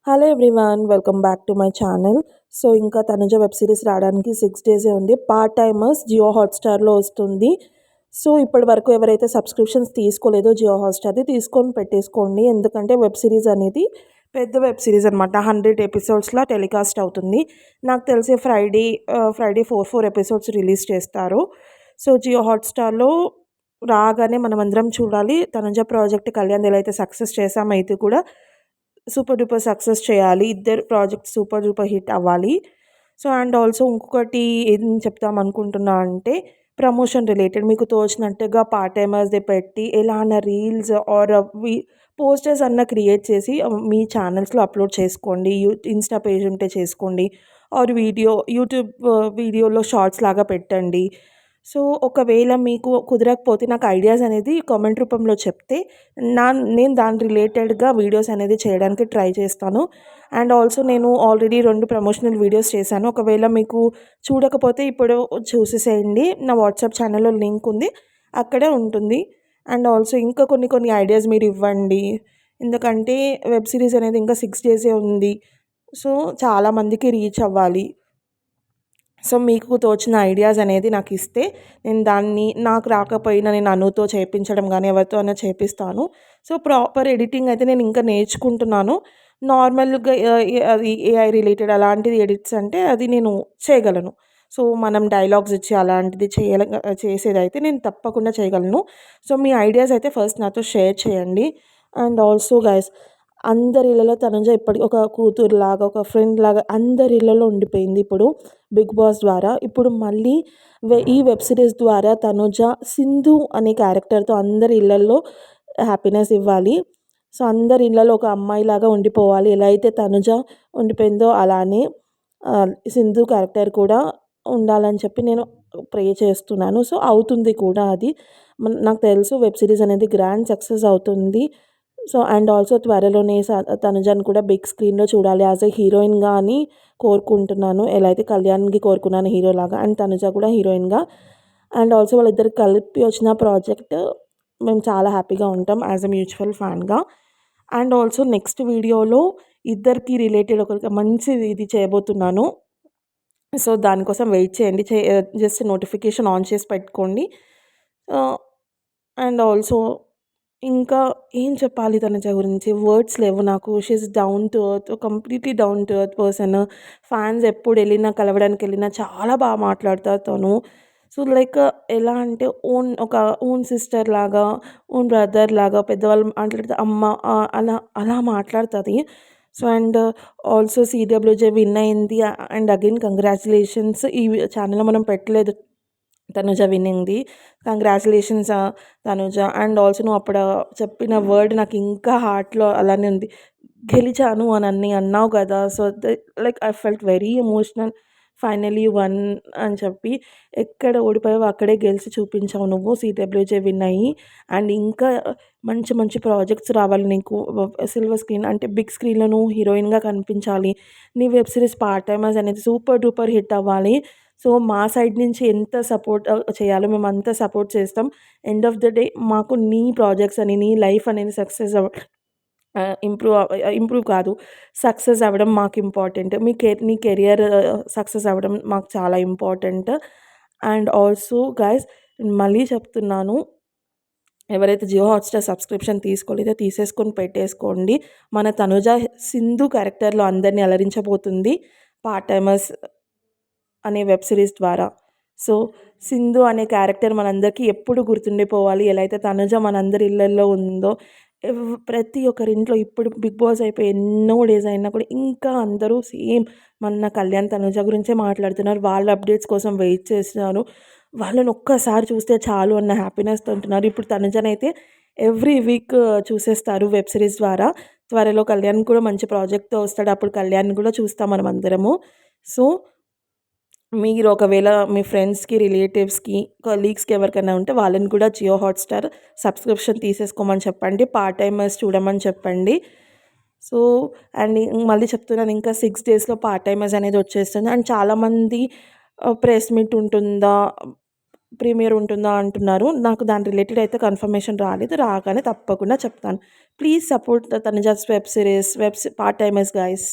Hello everyone, welcome back to my channel. So ఇంకా Tanuja web series రావడానికి 6 డేసే ఉంది. పార్ట్ టైమర్స్ జియో హాట్‌స్టార్‌లో వస్తుంది. సో ఇప్పటి వరకు ఎవరైతే సబ్స్క్రిప్షన్స్ తీసుకోలేదో జియో హాట్‌స్టార్‌ది తీసుకొని పెట్టేసుకోండి. ఎందుకంటే వెబ్ సిరీస్ అనేది పెద్ద వెబ్ సిరీస్ అనమాట. 100 ఎపిసోడ్స్‌లా టెలికాస్ట్ అవుతుంది. నాకు తెలిసి ఫ్రైడే 4 ఎపిసోడ్స్ రిలీజ్ చేస్తారు. సో జియో హాట్‌స్టార్‌లో రాగానే మనమందరం చూడాలి. తనుజ ప్రాజెక్ట్ కళ్యాణ్ ఎలా అయితే సక్సెస్ చేసామో ఇది కూడా సూపర్ డూపర్ సక్సెస్ చేయాలి. ఇద్దరు ప్రాజెక్ట్ సూపర్ డూపర్ హిట్ అవ్వాలి. సో అండ్ ఆల్సో ఇంకొకటి ఏం చెప్దాం అనుకుంటున్నా అంటే ప్రమోషన్ రిలేటెడ్ మీకు తోచినట్టుగా పార్ట్ టైమర్స్‌ది పెట్టి ఎలా అన్న రీల్స్ ఆర్ పోస్టర్స్ అన్నా క్రియేట్ చేసి మీ ఛానల్స్‌లో అప్లోడ్ చేసుకోండి. ఇన్‌స్టా పేజ్ ఉంటే చేసుకోండి. ఆర్ యూట్యూబ్ వీడియోలో షార్ట్స్ లాగా పెట్టండి. సో ఒకవేళ మీకు కుదరకపోతే నాకు ఐడియాస్ అనేది కామెంట్ రూపంలో చెప్తే నేను దాని రిలేటెడ్‌గా వీడియోస్ అనేది చేయడానికి ట్రై చేస్తాను. అండ్ ఆల్సో నేను ఆల్రెడీ 2 ప్రమోషనల్ వీడియోస్ చేశాను. ఒకవేళ మీకు చూడకపోతే ఇప్పుడు చూసేసేయండి. నా వాట్సాప్ ఛానల్‌లో లింక్ ఉంది. అక్కడే ఉంటుంది. అండ్ ఆల్సో ఇంకా కొన్ని ఐడియాస్ మీరు ఇవ్వండి. ఎందుకంటే వెబ్ సిరీస్ అనేది ఇంకా 6 డేసే ఉంది. సో చాలామందికి రీచ్ అవ్వాలి. సో మీకు తోచిన ఐడియాస్ అనేది నాకు ఇస్తే నేను దాన్ని నాకు రాకపోయినా నేను అనుతో చేపించడం కానీ ఎవరితో అయినా చేపిస్తాను. సో ప్రాపర్ ఎడిటింగ్ అయితే నేను ఇంకా నేర్చుకుంటున్నాను. నార్మల్‌గా అది ఏఐ రిలేటెడ్ అలాంటిది ఎడిట్స్ అంటే అది నేను చేయగలను. సో మనం డైలాగ్స్ ఇచ్చి అలాంటిది చేసేదైతే నేను తప్పకుండా చేయగలను. సో మీ ఐడియాస్ అయితే ఫస్ట్ నాతో షేర్ చేయండి. అండ్ ఆల్సో గైస్, అందరి ఇళ్లలో తనుజ ఇప్పటికి ఒక కూతురులాగా, ఒక ఫ్రెండ్‌లాగా అందరి ఇళ్లలో ఉండిపోయింది ఇప్పుడు 'బిగ్ బాస్' ద్వారా. ఇప్పుడు మళ్ళీ ఈ వెబ్ సిరీస్ ద్వారా తనుజ సింధు అనే క్యారెక్టర్‌తో అందరి ఇళ్లల్లో హ్యాపీనెస్ ఇవ్వాలి. సో అందరి ఇళ్లలో ఒక అమ్మాయిలాగా ఉండిపోవాలి. ఎలా అయితే తనుజ ఉండిపోయిందో అలానే సింధు క్యారెక్టర్ కూడా ఉండాలని చెప్పి నేను ప్రే చేస్తున్నాను. సో అవుతుంది కూడా అది. నాకు తెలుసు వెబ్ సిరీస్ అనేది గ్రాండ్ సక్సెస్ అవుతుంది. సో అండ్ ఆల్సో త్వరలోనే తనుజని కూడా బిగ్ స్క్రీన్‌లో చూడాలి యాస్ ఎ హీరోయిన్‌గా అని కోరుకుంటున్నాను. ఎలా అయితే కళ్యాణ్‌కి కోరుకున్నాను హీరోలాగా, అండ్ తనుజ కూడా హీరోయిన్‌గా. అండ్ ఆల్సో వాళ్ళిద్దరికి కలిపి వచ్చిన ప్రాజెక్ట్ మేము చాలా హ్యాపీగా ఉంటాం యాస్ ఎ మ్యూచువల్ ఫ్యాన్‌గా. అండ్ ఆల్సో నెక్స్ట్ వీడియోలో ఇద్దరికి రిలేటెడ్ ఒక మంచిది ఇది చేయబోతున్నాను. సో దానికోసం వెయిట్ చేయండి. జస్ట్ నోటిఫికేషన్ ఆన్ చేసి పెట్టుకోండి. అండ్ ఆల్సో ఇంకా ఏం చెప్పాలి తనుజ గురించి? వర్డ్స్ లేవు నాకు. She is down to earth, completely down to earth person. Fans ఎప్పుడెళ్ళినా కలవడానికెళ్ళినా చాలా బాగా మాట్లాడతారు తను. సో లైక్ ఎలా అంటే ఒక ఓన్ సిస్టర్ లాగా, ఓన్ బ్రదర్ లాగా పెద్దవాళ్ళు మాట్లాడితే అమ్మ అలా అలా మాట్లాడుతది. So and also CWJ win అయింది. And again congratulations. ఈ ఛానెల్‌లో మనం పెట్టలేదు తనుజ విన్నింగ్‌ది. కంగ్రాచ్యులేషన్స్ తనుజ. అండ్ ఆల్సో నువ్వు అప్పుడు చెప్పిన వర్డ్ నాకు ఇంకా హార్ట్‌లో అలానే ఉంది. గెలిచాను అని అన్నావు కదా! So like I felt very emotional. Finally one అని చెప్పి. ఎక్కడ ఓడిపోయావో అక్కడే గెలిచి చూపించావు నువ్వు సీడబ్ల్యూజే విన్ అయ్యి. అండ్ ఇంకా మంచి మంచి ప్రాజెక్ట్స్ రావాలి నీకు. సిల్వర్ స్క్రీన్ అంటే బిగ్ స్క్రీన్‌లో నువ్వు హీరోయిన్‌గా కనిపించాలి. నీ వెబ్ సిరీస్ పార్ట్ టైమర్స్ అనేది సూపర్ డూపర్ హిట్ అవ్వాలి. సో మా సైడ్ నుంచి ఎంత సపోర్ట్ చేయాలో మేమంతా సపోర్ట్ చేస్తాం. ఎండ్ ఆఫ్ ద డే మాకు నీ ప్రాజెక్ట్స్ అని, నీ లైఫ్ అనేది సక్సెస్ ఇంప్రూవ్ కాదు, సక్సెస్ అవ్వడం మాకు ఇంపార్టెంట్. నీ కెరియర్ సక్సెస్ అవ్వడం మాకు చాలా ఇంపార్టెంట్. అండ్ ఆల్సో గైస్, మళ్ళీ చెప్తున్నాను, ఎవరైతే జియో హాట్‌స్టార్ సబ్స్క్రిప్షన్ తీసుకోలేదో తీసేసుకొని పెట్టేసుకోండి. మన తనుజ సింధు క్యారెక్టర్‌లో అందరిని అలరించబోతుంది పార్ట్ టైమర్స్ అనే వెబ్ సిరీస్ ద్వారా. సో సింధు అనే క్యారెక్టర్ మనందరికీ ఎప్పుడు గుర్తుండిపోవాలి. ఎలా అయితే తనుజ మనందరి ఇళ్లల్లో ఉందో, ప్రతి ఒక్కరింట్లో ఇప్పుడు బిగ్ బాస్ అయిపోయి ఎన్నో డేస్ అయినా కూడా ఇంకా అందరూ సేమ్ మన కళ్యాణ్, తనుజ గురించే మాట్లాడుతున్నారు. వాళ్ళ అప్డేట్స్ కోసం వెయిట్ చేస్తున్నారు. వాళ్ళని ఒక్కసారి చూస్తే చాలు అన్న హ్యాపీనెస్‌తో ఉంటున్నారు. ఇప్పుడు తనుజనైతే ఎవ్రీ వీక్ చూసేస్తారు వెబ్ సిరీస్ ద్వారా. త్వరలో కళ్యాణ్ కూడా మంచి ప్రాజెక్ట్‌తో వస్తాడు. అప్పుడు కళ్యాణ్‌ని కూడా చూస్తాం మనమందరము. సో మీరు ఒకవేళ మీ ఫ్రెండ్స్‌కి, రిలేటివ్స్‌కి, కొలీగ్స్‌కి ఎవరికైనా ఉంటే వాళ్ళని కూడా జియో హాట్‌స్టార్ సబ్స్క్రిప్షన్ తీసేసుకోమని చెప్పండి. పార్ట్ టైమర్స్ చూడమని చెప్పండి. సో అండ్ మళ్ళీ చెప్తున్నాను, ఇంకా 6 డేస్‌లో పార్ట్ టైమర్స్ అనేది వచ్చేస్తుంది. అండ్ చాలామంది ప్రెస్ మీట్ ఉంటుందా? ప్రీమియర్ ఉంటుందా అంటున్నారు. నాకు దాని రిలేటెడ్ అయితే కన్ఫర్మేషన్ రాలేదు. రాగానే తప్పకుండా చెప్తాను. Please support the Tanuja's web series, part timers guys.